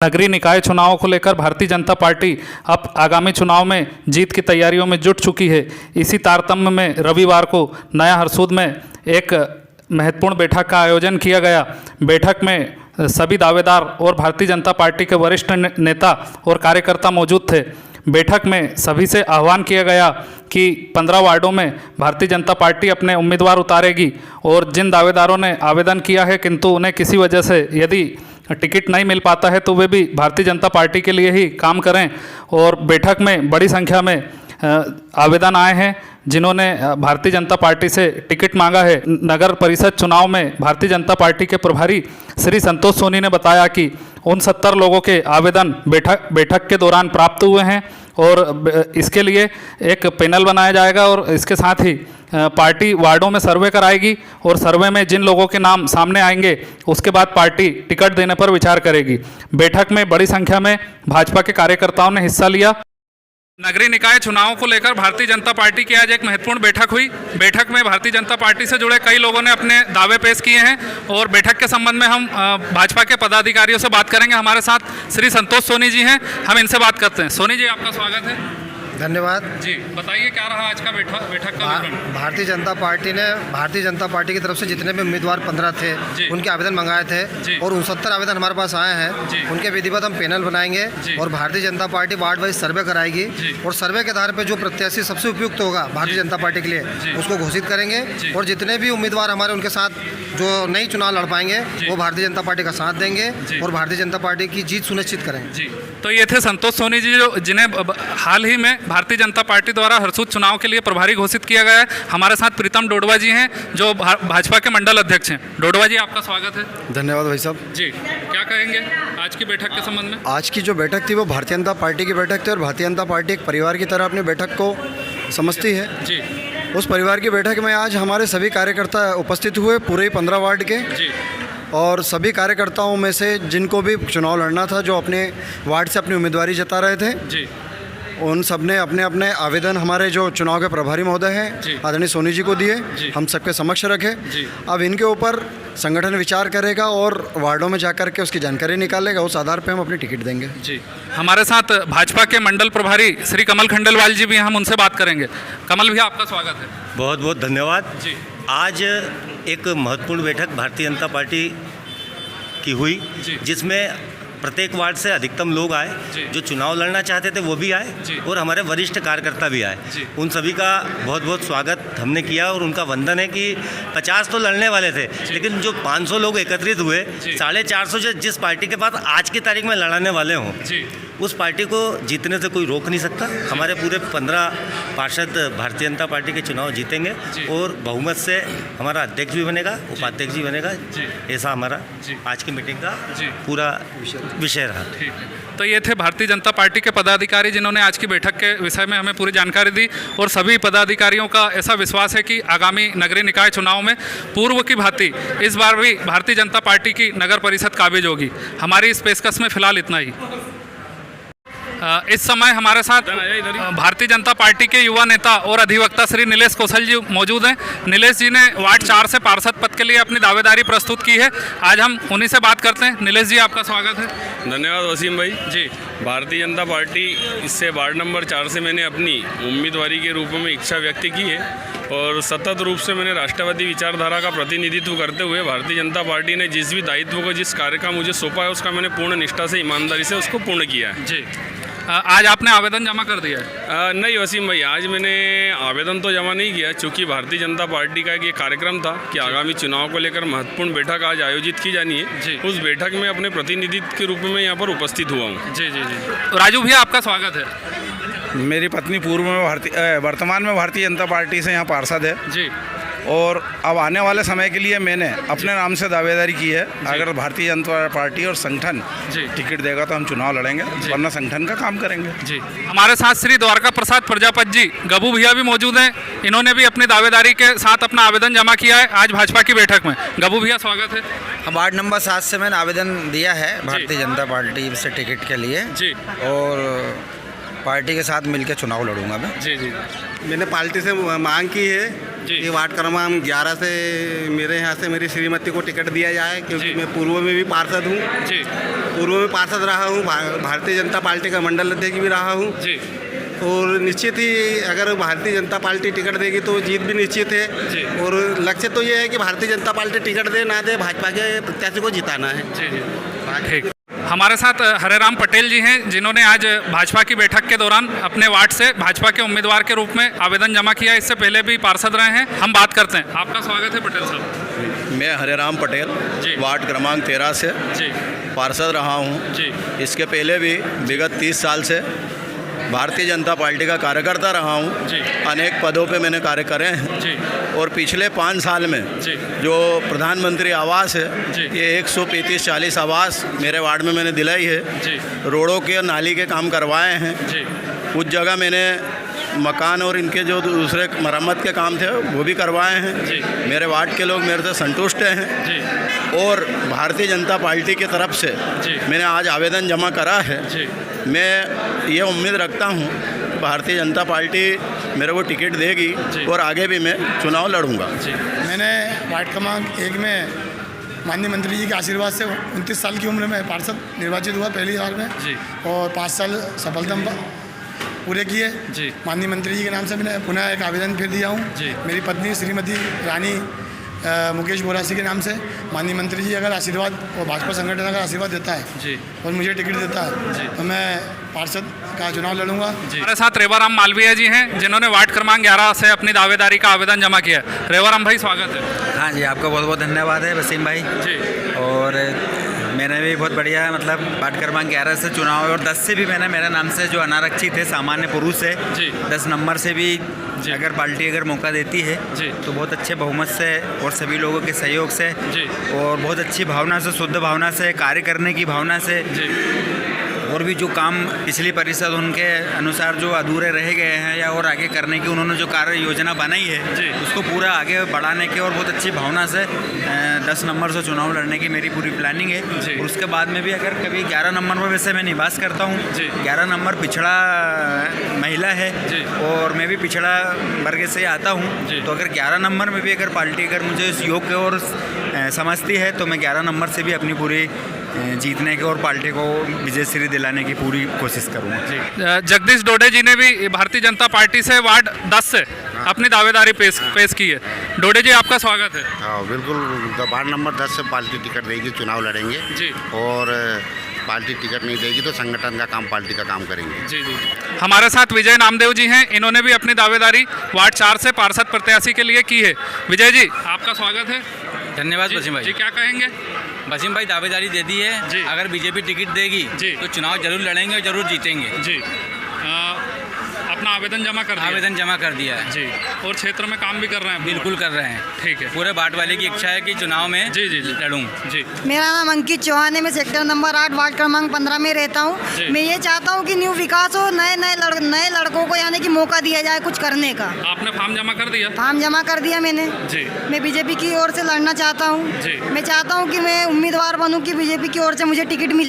नगरीय निकाय चुनावों को लेकर भारतीय जनता पार्टी अब आगामी चुनाव में जीत की तैयारियों में जुट चुकी है। इसी तारतम्य में रविवार को नया हरसूद में एक महत्वपूर्ण बैठक का आयोजन किया गया। बैठक में सभी दावेदार और भारतीय जनता पार्टी के वरिष्ठ नेता और कार्यकर्ता मौजूद थे। बैठक में सभी से आह्वान किया गया कि 15 वार्डों में भारतीय जनता पार्टी अपने उम्मीदवार उतारेगी और जिन दावेदारों ने आवेदन किया है किंतु उन्हें किसी वजह से यदि टिकट नहीं मिल पाता है तो वे भी भारतीय जनता पार्टी के लिए ही काम करें। और बैठक में बड़ी संख्या में आवेदन आए हैं जिन्होंने भारतीय जनता पार्टी से टिकट मांगा है। नगर परिषद चुनाव में भारतीय जनता पार्टी के प्रभारी श्री संतोष सोनी ने बताया कि उन 70 लोगों के आवेदन बैठक के दौरान प्राप्त हुए हैं और इसके लिए एक पैनल बनाया जाएगा और इसके साथ ही पार्टी वार्डों में सर्वे कराएगी और सर्वे में जिन लोगों के नाम सामने आएंगे उसके बाद पार्टी टिकट देने पर विचार करेगी। बैठक में बड़ी संख्या में भाजपा के कार्यकर्ताओं ने हिस्सा लिया। नगरीय निकाय चुनावों को लेकर भारतीय जनता पार्टी की आज एक महत्वपूर्ण बैठक हुई। बैठक में भारतीय जनता पार्टी से जुड़े कई लोगों ने अपने दावे पेश किए हैं और बैठक के संबंध में हम भाजपा के पदाधिकारियों से बात करेंगे। हमारे साथ श्री संतोष सोनी जी हैं, हम इनसे बात करते हैं। सोनी जी, आपका स्वागत है। धन्यवाद जी, बताइए क्या रहा आज का बैठक का विवरण। भारतीय जनता पार्टी की तरफ से जितने भी उम्मीदवार 15 थे उनके आवेदन मंगाए थे और 69 आवेदन हमारे पास आए हैं। उनके विधिवत हम पैनल बनाएंगे और Bharatiya Janata party ward wise सर्वे कराएगी और सर्वे के आधार पर जो प्रत्याशी सबसे उपयुक्त होगा भारतीय जनता पार्टी के लिए उसको घोषित करेंगे और जितने भी उम्मीदवार हमारे उनके साथ जो नई चुनाव लड़ पाएंगे वो भारतीय जनता पार्टी का साथ देंगे और भारतीय जनता पार्टी की जीत सुनिश्चित करेंगे। तो ये थे संतोष सोनी जी जिन्हें हाल ही में भारतीय जनता पार्टी द्वारा हरसूद चुनाव के लिए प्रभारी घोषित किया गया है। हमारे साथ प्रीतम डोडवा जी हैं जो भाजपा के मंडल अध्यक्ष हैं। डोडवा जी, आपका स्वागत है। धन्यवाद भाई साहब। जी, क्या कहेंगे आज की बैठक के संबंध में। आज की जो बैठक थी वो भारतीय जनता पार्टी की बैठक थी और भारतीय जनता पार्टी एक परिवार की तरह अपनी बैठक को समझती है। जी, उस परिवार की बैठक में आज हमारे सभी कार्यकर्ता उपस्थित हुए, पूरे 15 वार्ड के। जी, और सभी कार्यकर्ताओं में से जिनको भी चुनाव लड़ना था, जो अपने वार्ड से अपनी उम्मीदवारी जता रहे थे, जी, उन सब ने अपने अपने आवेदन हमारे जो चुनाव के प्रभारी महोदय हैं आदरणीय सोनी जी को दिए, हम सबके समक्ष रखे। अब इनके ऊपर संगठन विचार करेगा और वार्डों में जाकर के उसकी जानकारी निकालेगा, उस आधार पे हम अपनी टिकट देंगे। जी, हमारे साथ भाजपा के मंडल प्रभारी श्री कमल खंडेलवाल जी भी हैं, हम उनसे बात करेंगे। कमल भैया, आपका स्वागत है। बहुत बहुत धन्यवाद। जी, आज एक महत्वपूर्ण बैठक भारतीय जनता पार्टी की हुई जिसमें प्रत्येक वार्ड से अधिकतम लोग आए, जो चुनाव लड़ना चाहते थे वो भी आए और हमारे वरिष्ठ कार्यकर्ता भी आए। उन सभी का बहुत बहुत स्वागत हमने किया और उनका वंदन है कि 50 तो लड़ने वाले थे लेकिन जो 500 लोग एकत्रित हुए, 450 जिस पार्टी के पास आज की तारीख में लड़ाने वाले हों उस पार्टी को जीतने से कोई रोक नहीं सकता। हमारे पूरे 15 पार्षद भारतीय जनता पार्टी के चुनाव जीतेंगे और बहुमत से हमारा अध्यक्ष भी बनेगा, उपाध्यक्ष भी बनेगा। ऐसा हमारा आज की मीटिंग का पूरा विषय रहा। तो ये थे भारतीय जनता पार्टी के पदाधिकारी जिन्होंने आज की बैठक के विषय में हमें पूरी जानकारी दी और सभी पदाधिकारियों का ऐसा विश्वास है कि आगामी नगरीय निकाय चुनाव में पूर्व की भांति इस बार भी भारतीय जनता पार्टी की नगर परिषद काबिज होगी। हमारी इस पेशकश में फिलहाल इतना ही। इस समय हमारे साथ भारतीय जनता पार्टी के युवा नेता और अधिवक्ता श्री नीलेश कौशल जी मौजूद हैं। नीलेश जी ने वार्ड 4 से पार्षद पद के लिए अपनी दावेदारी प्रस्तुत की है। आज हम उन्हीं से बात करते हैं। नीलेश जी, आपका स्वागत है। धन्यवाद वसीम भाई। जी, भारतीय जनता पार्टी इससे वार्ड नंबर 4 से मैंने अपनी उम्मीदवारी के रूप में इच्छा व्यक्त की है और सतत रूप से मैंने राष्ट्रवादी विचारधारा का प्रतिनिधित्व करते हुए भारतीय जनता पार्टी ने जिस भी दायित्व को, जिस कार्य का मुझे सौंपा है उसका मैंने पूर्ण निष्ठा से, ईमानदारी से उसको पूर्ण किया है। जी, आज आपने आवेदन जमा कर दिया है? नहीं वसीम भाई, आज मैंने आवेदन तो जमा नहीं किया क्योंकि भारतीय जनता पार्टी का एक ये कार्यक्रम था कि आगामी चुनाव को लेकर महत्वपूर्ण बैठक आज आयोजित की जानी है। उस बैठक में अपने प्रतिनिधित्व के रूप में यहाँ पर उपस्थित हुआ हूँ। जी जी जी। राजू भैया, आपका स्वागत है। मेरी पत्नी वर्तमान में भारतीय जनता पार्टी से यहाँ पार्षद है जी और अब आने वाले समय के लिए मैंने अपने नाम से दावेदारी की है। अगर भारतीय जनता पार्टी और संगठन टिकट देगा तो हम चुनाव लड़ेंगे, वरना संगठन का काम करेंगे। जी, हमारे साथ श्री द्वारका प्रसाद प्रजापति जी गबू भैया भी मौजूद हैं। इन्होंने भी अपनी दावेदारी के साथ अपना आवेदन जमा किया है आज भाजपा की बैठक में। गबू भैया, स्वागत है। वार्ड नंबर 7 से मैंने आवेदन दिया है भारतीय जनता पार्टी से टिकट के लिए जी और पार्टी के साथ मिलकर चुनाव लड़ूंगा मैं। जी जी, मैंने पार्टी से मांग की है कि वार्ड क्रमांक 11 से मेरे यहाँ से मेरी श्रीमती को टिकट दिया जाए क्योंकि मैं पूर्व में भी पार्षद हूँ। पूर्व में पार्षद रहा हूँ, भारतीय जनता पार्टी का मंडल अध्यक्ष भी रहा हूँ जी और निश्चित ही अगर भारतीय जनता पार्टी टिकट देगी तो जीत भी निश्चित जी। है। और लक्ष्य तो ये है कि भारतीय जनता पार्टी टिकट दे ना दे, भाजपा के प्रत्याशी को जिताना है। जी जी ठीक। हमारे साथ हरेराम पटेल जी हैं जिन्होंने आज भाजपा की बैठक के दौरान अपने वार्ड से भाजपा के उम्मीदवार के रूप में आवेदन जमा किया। इससे पहले भी पार्षद रहे हैं। हम बात करते हैं। आपका स्वागत है पटेल साहब। मैं हरेराम पटेल जी। वार्ड क्रमांक 13 से जी पार्षद रहा हूँ। जी इसके पहले भी विगत 30 साल से भारतीय जनता पार्टी का कार्यकर्ता रहा हूँ। जी। अनेक पदों पे मैंने कार्य करे हैं जी और पिछले 5 साल में जी जो प्रधानमंत्री आवास है जी। ये 135-40 आवास मेरे वार्ड में मैंने दिलाई है। जी रोडों के नाली के काम करवाए हैं। जी कुछ जगह मैंने मकान और इनके जो दूसरे मरम्मत के काम थे वो भी करवाए हैं। जी। मेरे वार्ड के लोग मेरे से संतुष्ट हैं। जी और भारतीय जनता पार्टी की तरफ से जी। मैंने आज आवेदन जमा करा है। जी मैं ये उम्मीद रखता हूँ कि भारतीय जनता पार्टी मेरे को टिकट देगी जी। और आगे भी मैं चुनाव लड़ूंगा। जी मैंने वार्ड क्रमांक 1 में माननीय मंत्री जी के आशीर्वाद से 29 साल की उम्र में पार्षद निर्वाचित हुआ पहली बार में जी। और 5 साल सफलता पूरे किए। जी। माननीय मंत्री जी के नाम से मैंने पुनः एक आवेदन फिर दिया हूँ। जी। मेरी पत्नी श्रीमती रानी मुकेश बोरासी के नाम से माननीय मंत्री जी अगर आशीर्वाद और भाजपा संगठन अगर आशीर्वाद देता है जी और मुझे टिकट देता जी। है तो मैं पार्षद का चुनाव लड़ूंगा। जी। हमारे साथ रेवाराम मालवीय जी हैं जिन्होंने वार्ड क्रमांक 11 से अपनी दावेदारी का आवेदन जमा किया है। रेवाराम भाई स्वागत है। हाँ जी, आपका बहुत बहुत धन्यवाद है वसीम भाई। जी और मैंने भी बहुत बढ़िया मतलब वार्ड क्रमांक 11 से चुनाव और 10 से भी मैंने मेरे नाम से जो अनारक्षित है सामान्य पुरुष है जी। 10 नंबर से भी जी। अगर पार्टी अगर मौका देती है जी। तो बहुत अच्छे बहुमत से और सभी लोगों के सहयोग से जी। और बहुत अच्छी भावना से, शुद्ध भावना से, कार्य करने की भावना से जी और भी जो काम पिछली परिषद उनके अनुसार जो अधूरे रह गए हैं या और आगे करने की उन्होंने जो कार्य योजना बनाई है जी। उसको पूरा आगे बढ़ाने की और बहुत अच्छी भावना से 10 नंबर से चुनाव लड़ने की मेरी पूरी प्लानिंग है। जी। और उसके बाद में भी अगर कभी 11 नंबर में वैसे मैं निवास करता हूँ। जी। 11 नंबर पिछड़ा महिला है जी। और मैं भी पिछड़ा वर्ग से आता जी। हूँ। तो अगर 11 नंबर में भी अगर पार्टी अगर मुझे इस योग्य और समझती है तो मैं 11 नंबर से भी अपनी पूरी जीतने की और पार्टी को विजयश्री दिलाने की पूरी कोशिश करूँगा। जगदीश डोडे जी ने भी भारतीय जनता पार्टी से वार्ड 10 से अपनी दावेदारी पेश की है। डोडे जी आपका स्वागत है। हाँ बिल्कुल, वार्ड नंबर 10 से पार्टी टिकट देगी, चुनाव लड़ेंगे जी। और पार्टी टिकट नहीं देगी तो संगठन का काम, पार्टी का काम करेंगे। जी जी। हमारे साथ विजय नामदेव जी हैं। इन्होंने भी अपनी दावेदारी वार्ड 4 से पार्षद प्रत्याशी के लिए की है। विजय जी आपका स्वागत है। धन्यवाद वसीम भाई। जी क्या कहेंगे? वसीम भाई दावेदारी दे दी है जी। अगर बीजेपी टिकट देगी जी। तो चुनाव जरूर लड़ेंगे और जरूर जीतेंगे। जी अपना आवेदन जमा कर दिया? आवेदन जमा कर दिया है जी। और क्षेत्र में काम भी कर रहे हैं? बिल्कुल कर रहे हैं। ठीक है। पूरे वार्ड वाले की इच्छा है कि चुनाव में जी जी जी लड़ूं। जी। मेरा नाम अंकित चौहान है। मैं सेक्टर नंबर 8 वार्ड क्रमांक 15 में रहता हूँ। मैं ये चाहता हूँ कि न्यू विकास हो, नए लड़कों को यानी कि मौका दिया जाए कुछ करने का। आपने फॉर्म जमा कर दिया? फॉर्म जमा कर दिया मैंने जी। मैं बीजेपी की ओर से लड़ना चाहता हूँ। जी। मैं चाहता हूँ कि मैं उम्मीदवार बनूँ कि बीजेपी की ओर से मुझे टिकट मिले।